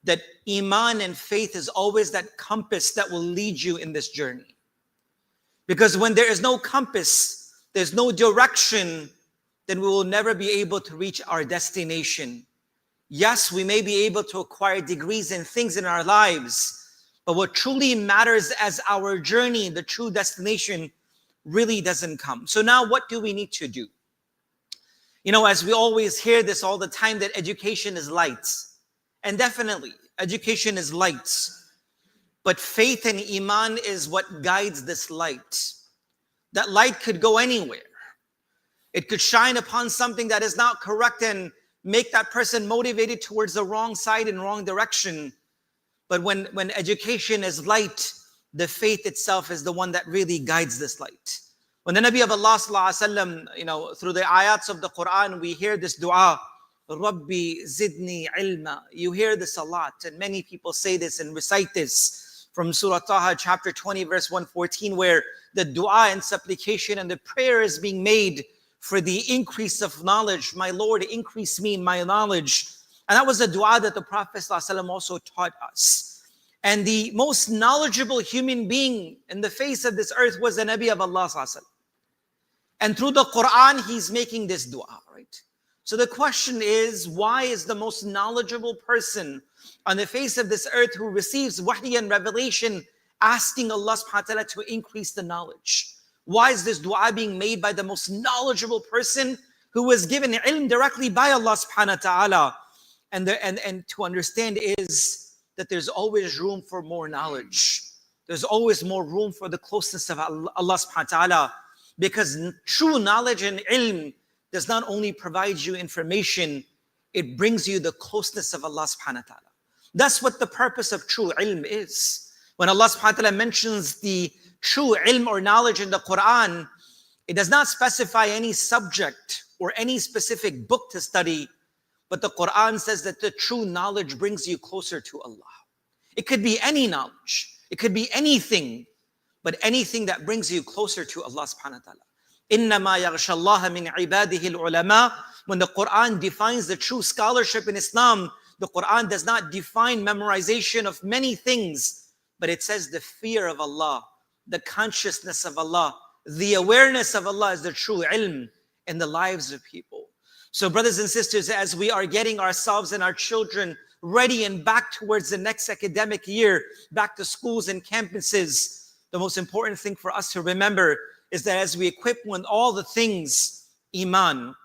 that iman and faith is always that compass that will lead you in this journey. Because when there is no compass, there's no direction, then we will never be able to reach our destination. Yes, we may be able to acquire degrees and things in our lives, but what truly matters as our journey, the true destination, really doesn't come. So now what do we need to do? You know, as we always hear this all the time, that education is light. And definitely, education is light. But faith and iman is what guides this light. That light could go anywhere. It could shine upon something that is not correct and make that person motivated towards the wrong side and wrong direction. But when education is light, the faith itself is the one that really guides this light. When the Nabi of Allah sallallahu alaihi wasallam, you know, through the ayats of the Quran, we hear this dua, Rabbi zidni ilma. You hear this a lot, and many people say this and recite this from Surah Taha, chapter 20, verse 114, where the dua and supplication and the prayer is being made for the increase of knowledge. My Lord, increase me in my knowledge. And that was a dua that the Prophet sallallahu alaihi wasallam also taught us. And the most knowledgeable human being in the face of this earth was the Nabi of Allah sallallahu alaihi wasallam. And through the Quran, he's making this dua, right? So the question is, why is the most knowledgeable person on the face of this earth who receives wahy and revelation asking Allah subhanahu wa ta'ala to increase the knowledge? Why is this dua being made by the most knowledgeable person who was given ilm directly by Allah subhanahu wa ta'ala? And to understand is that there's always room for more knowledge. There's always more room for the closeness of Allah subhanahu wa ta'ala. Because true knowledge and ilm does not only provide you information, it brings you the closeness of Allah subhanahu wa ta'ala. That's what the purpose of true ilm is. When Allah subhanahu wa ta'ala mentions the true ilm or knowledge in the Quran, it does not specify any subject or any specific book to study, but the Quran says that the true knowledge brings you closer to Allah. It could be any knowledge. It could be anything. But anything that brings you closer to Allah subhanahu wa ta'ala. إِنَّمَا يَغْشَى اللَّهَ مِنْ عِبَادِهِ الْعُلَمَاءِ. When the Quran defines the true scholarship in Islam, the Quran does not define memorization of many things, but it says the fear of Allah, the consciousness of Allah, the awareness of Allah is the true ilm in the lives of people. So brothers and sisters, as we are getting ourselves and our children ready and back towards the next academic year, back to schools and campuses, the most important thing for us to remember is that as we equip with all the things, iman,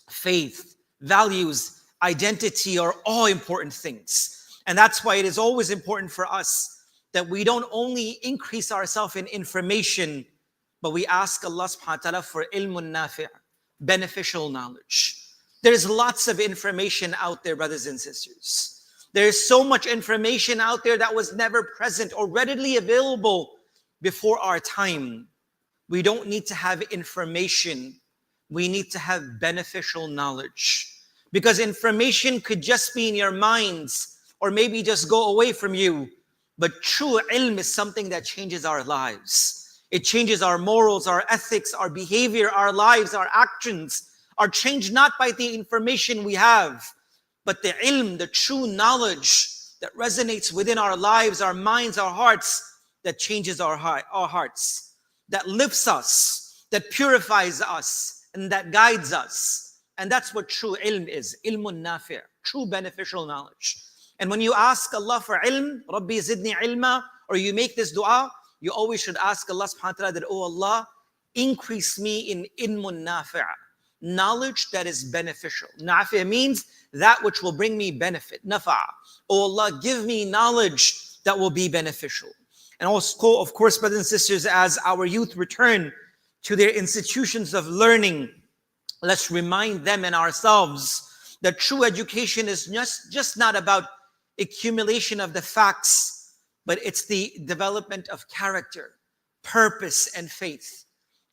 faith, values, identity are all important things. And that's why it is always important for us that we don't only increase ourselves in information, but we ask Allah subhanahu wa ta'ala for ilmun nafi', beneficial knowledge. There's lots of information out there, brothers and sisters. There's so much information out there that was never present or readily available before our time. We don't need to have information. We need to have beneficial knowledge. Because information could just be in your minds or maybe just go away from you. But true ilm is something that changes our lives. It changes our morals, our ethics, our behavior, our lives, our actions are changed not by the information we have, but the ilm, the true knowledge that resonates within our lives, our minds, our hearts, that changes our hearts, that lifts us, that purifies us, and that guides us. And that's what true ilm is, ilmun nafi', true beneficial knowledge. And when you ask Allah for ilm, Rabbi zidni ilma, or you make this dua, you always should ask Allah subhanahu wa ta'ala that, oh Allah, increase me in ilmun nafi', knowledge that is beneficial. Nafi' means that which will bring me benefit, nafa'. Oh Allah, give me knowledge that will be beneficial. And also, of course, brothers and sisters, as our youth return to their institutions of learning, let's remind them and ourselves that true education is just not about accumulation of the facts, but it's the development of character, purpose, and faith.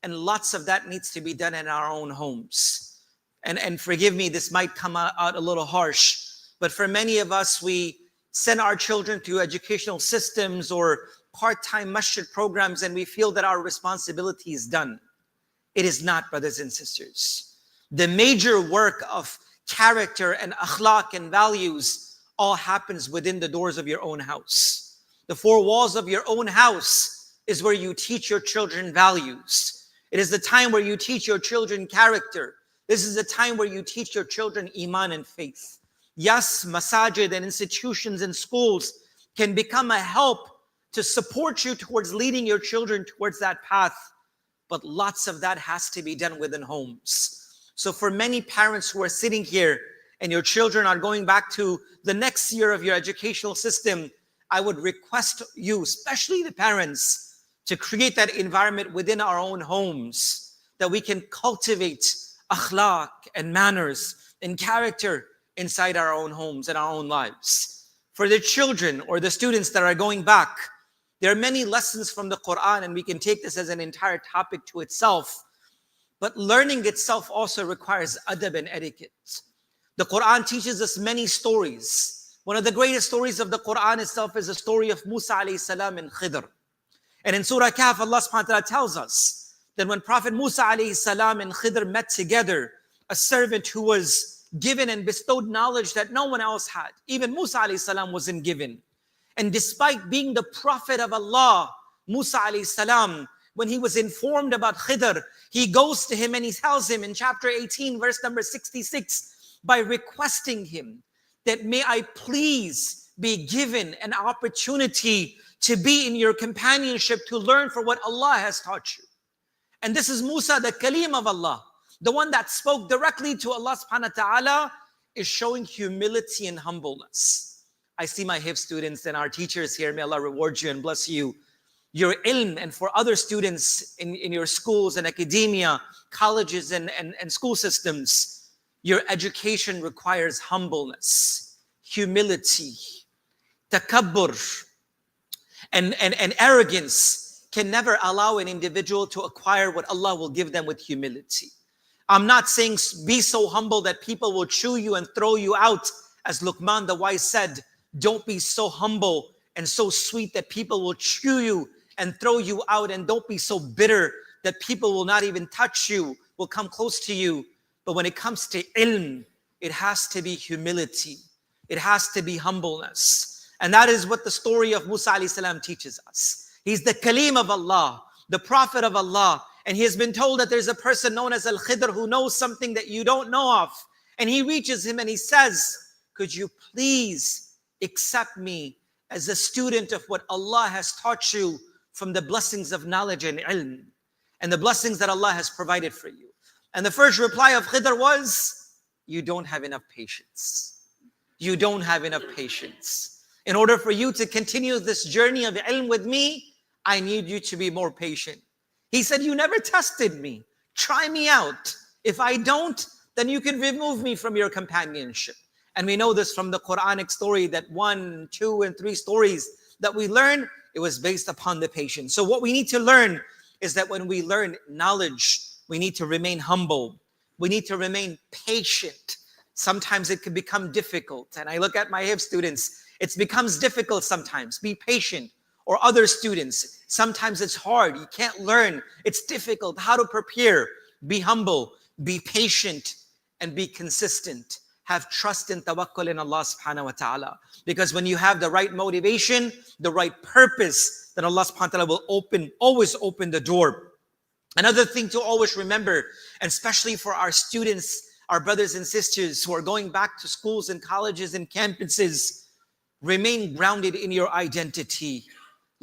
And lots of that needs to be done in our own homes. And forgive me, this might come out a little harsh, but for many of us, we send our children to educational systems or part-time masjid programs and we feel that our responsibility is done. It is not, brothers and sisters. The major work of character and akhlaq and values all happens within the doors of your own house. The four walls of your own house is where you teach your children values. It is the time where you teach your children character. This is the time where you teach your children iman and faith. Yes, masajid and institutions and schools can become a help to support you towards leading your children towards that path, but lots of that has to be done within homes. So for many parents who are sitting here and your children are going back to the next year of your educational system, I would request you, especially the parents, to create that environment within our own homes, that we can cultivate akhlaq and manners and character inside our own homes and our own lives. For the children or the students that are going back, there are many lessons from the Quran, and we can take this as an entire topic to itself. But learning itself also requires adab and etiquette. The Quran teaches us many stories. One of the greatest stories of the Quran itself is the story of Musa alayhi salam and Khidr. And in Surah Kahf, Allah subhanahu wa ta'ala tells us that when Prophet Musa alayhi salam and Khidr met together, a servant who was given and bestowed knowledge that no one else had, even Musa alayhi salam wasn't given. And despite being the prophet of Allah, Musa alayhi salam, when he was informed about Khidr, he goes to him and he tells him in chapter 18, verse number 66, by requesting him that may I please be given an opportunity to be in your companionship to learn for what Allah has taught you. And this is Musa, the Kalim of Allah, the one that spoke directly to Allah subhanahu wa ta'ala, is showing humility and humbleness. I see my HIF students and our teachers here. May Allah reward you and bless you. Your ilm, and for other students in your schools and academia, colleges and school systems, your education requires humbleness, humility, takabbur, and arrogance can never allow an individual to acquire what Allah will give them with humility. I'm not saying be so humble that people will chew you and throw you out. As Luqman the wise said, don't be so humble and so sweet that people will chew you and throw you out, and don't be so bitter that people will not even touch you, will come close to you. But when it comes to ilm, it has to be humility. It has to be humbleness. And that is what the story of Musa alayhi salam teaches us. He's the Kalim of Allah, the Prophet of Allah, and he has been told that there's a person known as Al-Khidr who knows something that you don't know of. And he reaches him and he says, could you please accept me as a student of what Allah has taught you from the blessings of knowledge and ilm, and the blessings that Allah has provided for you? And the first reply of Khidr was, you don't have enough patience. You don't have enough patience. In order for you to continue this journey of ilm with me, I need you to be more patient. He said, you never tested me. Try me out. If I don't, then you can remove me from your companionship. And we know this from the Quranic story that 1, 2, and 3 stories that we learn, it was based upon the patience. So what we need to learn is that when we learn knowledge, we need to remain humble. We need to remain patient. Sometimes it can become difficult. And I look at my HIF students, it becomes difficult sometimes. Be patient. Or other students, sometimes it's hard. You can't learn. It's difficult. How to prepare? Be humble, be patient, and be consistent. Have trust and tawakkul in Allah subhanahu wa ta'ala. Because when you have the right motivation, the right purpose, then Allah subhanahu wa ta'ala will always open the door. Another thing to always remember, and especially for our students, our brothers and sisters who are going back to schools and colleges and campuses, remain grounded in your identity.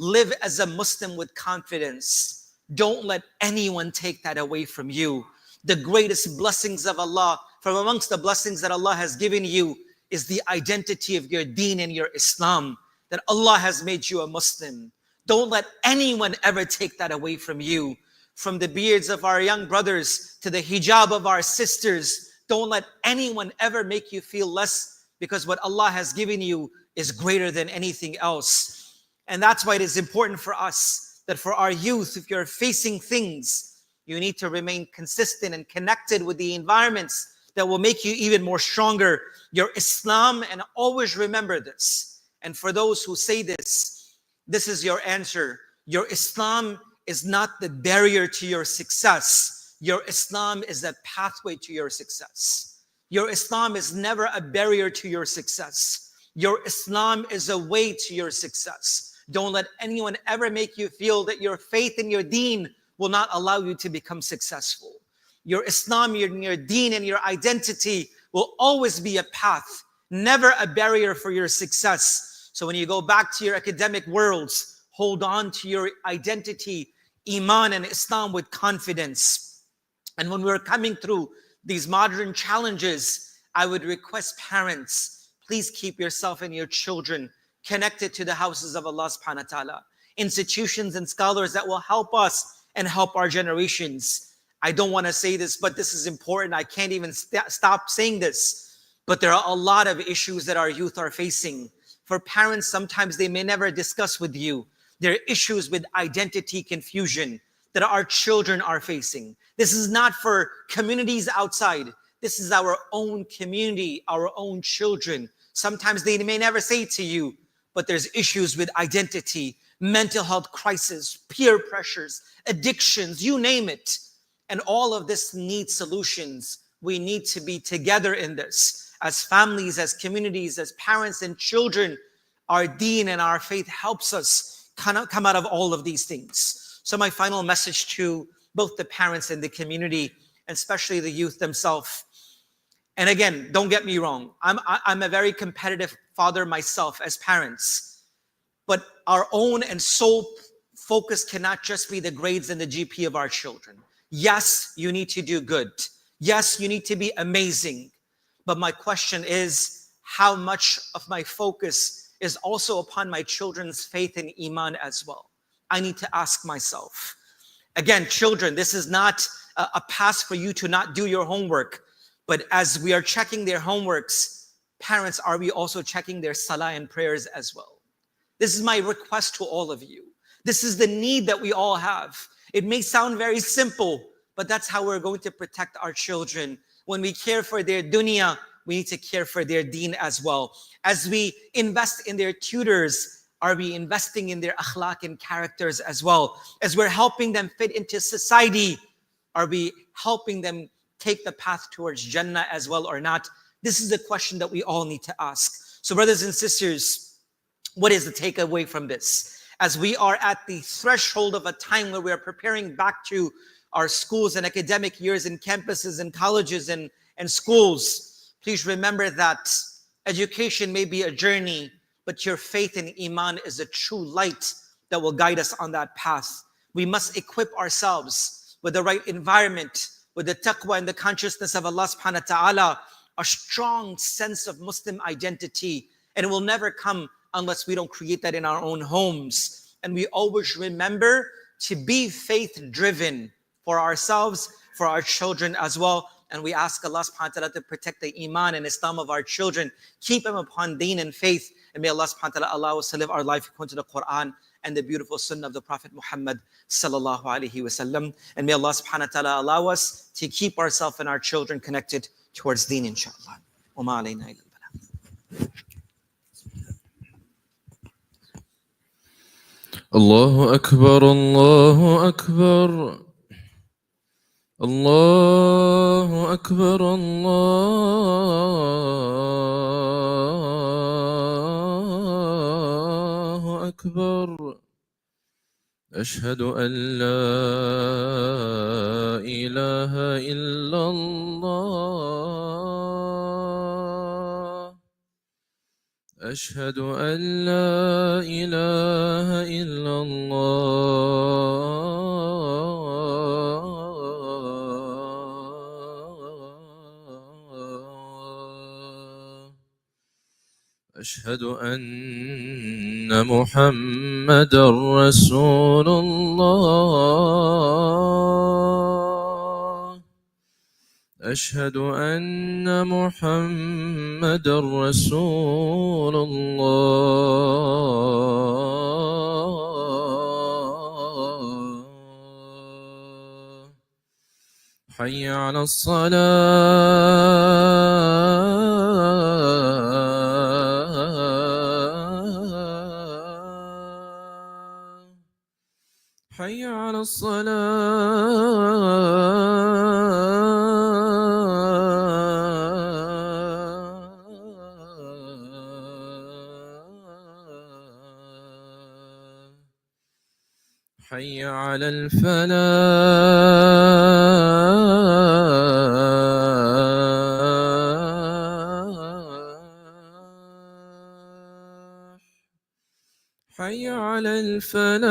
Live as a Muslim with confidence. Don't let anyone take that away from you. The greatest blessings of Allah, from amongst the blessings that Allah has given you, is the identity of your deen and your Islam, that Allah has made you a Muslim. Don't let anyone ever take that away from you. From the beards of our young brothers to the hijab of our sisters, don't let anyone ever make you feel less, because what Allah has given you is greater than anything else. And that's why it is important for us that for our youth, if you're facing things, you need to remain consistent and connected with the environments that will make you even more stronger. Your Islam, and always remember this. And for those who say this, this is your answer. Your Islam is not the barrier to your success. Your Islam is a pathway to your success. Your Islam is never a barrier to your success. Your Islam is a way to your success. Don't let anyone ever make you feel that your faith and your deen will not allow you to become successful. Your Islam, your deen, and your identity will always be a path, never a barrier for your success. So when you go back to your academic worlds, hold on to your identity, Iman and Islam with confidence. And when we're coming through these modern challenges, I would request parents, please keep yourself and your children connected to the houses of Allah subhanahu wa ta'ala, institutions and scholars that will help us and help our generations. I don't want to say this, but this is important. I can't even stop saying this. But there are a lot of issues that our youth are facing. For parents, sometimes they may never discuss with you. There are issues with identity confusion that our children are facing. This is not for communities outside. This is our own community, our own children. Sometimes they may never say it to you, but there's issues with identity, mental health crisis, peer pressures, addictions, you name it. And all of this needs solutions. We need to be together in this. As families, as communities, as parents and children, our deen and our faith helps us come out of all of these things. So my final message to both the parents and the community, and especially the youth themselves. And again, don't get me wrong. I'm a very competitive father myself as parents. But our own and sole focus cannot just be the grades and the GP of our children. Yes, you need to do good. Yes, you need to be amazing. But my question is, how much of my focus is also upon my children's faith and Iman as well? I need to ask myself. Again, children, this is not a pass for you to not do your homework. But as we are checking their homeworks, parents, are we also checking their salah and prayers as well? This is my request to all of you. This is the need that we all have. It may sound very simple, but that's how we're going to protect our children. When we care for their dunya, we need to care for their deen as well. As we invest in their tutors, are we investing in their akhlaq and characters as well? As we're helping them fit into society, are we helping them take the path towards Jannah as well or not? This is the question that we all need to ask. So brothers and sisters, what is the takeaway from this? As we are at the threshold of a time where we are preparing back to our schools and academic years and campuses and colleges and schools, please remember that education may be a journey, but your faith and Iman is a true light that will guide us on that path. We must equip ourselves with the right environment, with the taqwa and the consciousness of Allah subhanahu wa ta'ala, a strong sense of Muslim identity. And it will never come unless we don't create that in our own homes. And we always remember to be faith-driven for ourselves, for our children as well. And we ask Allah subhanahu wa ta'ala to protect the Iman and Islam of our children, keep them upon deen and faith. And may Allah subhanahu wa ta'ala allow us to live our life according to the Quran and the beautiful sunnah of the Prophet Muhammad sallallahu alaihi wasallam. And may Allah subhanahu wa ta'ala allow us to keep ourselves and our children connected towards deen, inshallah. وَمَا عَلَيْنَا إِلَّا الْبَلَاغُ. الله أكبر الله أكبر الله أكبر الله أكبر أشهد أن لا إله إلا الله أشهد أن لا إله إلا الله أشهد أن محمدا رسول الله أشهد أن محمدا رسول الله حي على الصلاة حي على الصلاة حي على الفلاح حي على الفلاح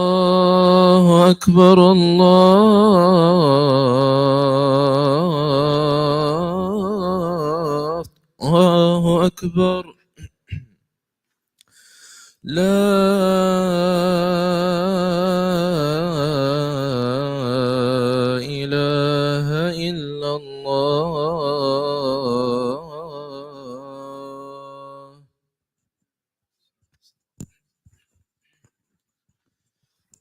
الله أكبر الله أكبر لا إله إلا الله.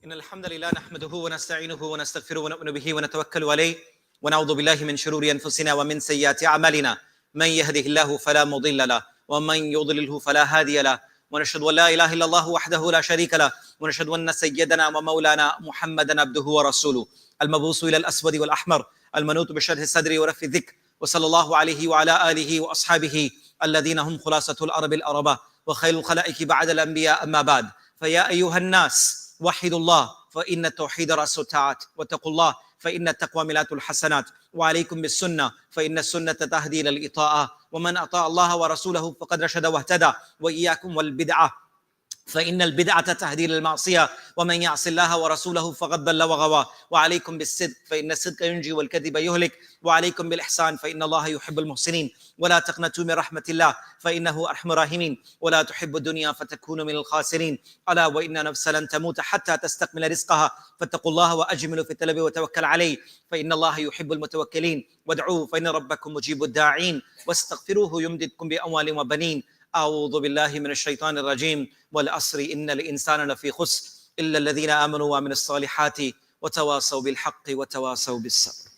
إن الحمد لله نحمده ونستعينه ونستغفره ونؤمن به ونتوكل عليه ونعوذ بالله من شرور أنفسنا ومن سيئات أعمالنا من يهده الله فلا مضل له ومن يضلله فلا هادي له ونشهد أن لا إله إلا الله وحده لا شريك له ونشهد أن سيدنا ومولانا محمدا عبده ورسوله المبعوث إلى الأسود والأحمر المنوط بشرح الصدر ورف الذكر وصلى الله عليه وعلى آله وأصحابه الذين هم خلاصة الأرب الأربة وخير الخلائق بعد الأنبياء أما بعد فيا أيها الناس وحدوا الله فإن التوحيد رأس الطاعات واتقوا الله فإن التقوى ملاة الحسنات وعليكم بالسنة فإن السنة تهدي إلى الإطاعة ومن أطاع الله ورسوله فقد رشد واهتدى وإياكم والبدعة فإن البدعة تهدي للمعصية ومن يعص الله ورسوله فقد ضل وغوى وعليكم بالصدق فإن الصدق ينجي والكذب يهلك وعليكم بالإحسان فإن الله يحب المحسنين ولا تقنطوا من رحمة الله فإنه أرحم الراحمين ولا تحب الدنيا فتكونوا من الخاسرين ألا وإن نفسا لن تموت حتى تستكمل رزقها فاتقوا الله وأجملوا في الطلب وتوكل عليه فإن الله يحب المتوكلين وادعوه فإن ربكم مجيب الداعين واستغفروه يمددكم بأموال وبنين أعوذ بالله من الشيطان الرجيم والعصر إن الإنسان لفي خسر إلا الذين آمنوا وعملوا الصالحات وتواصوا بالحق وتواصوا بالصبر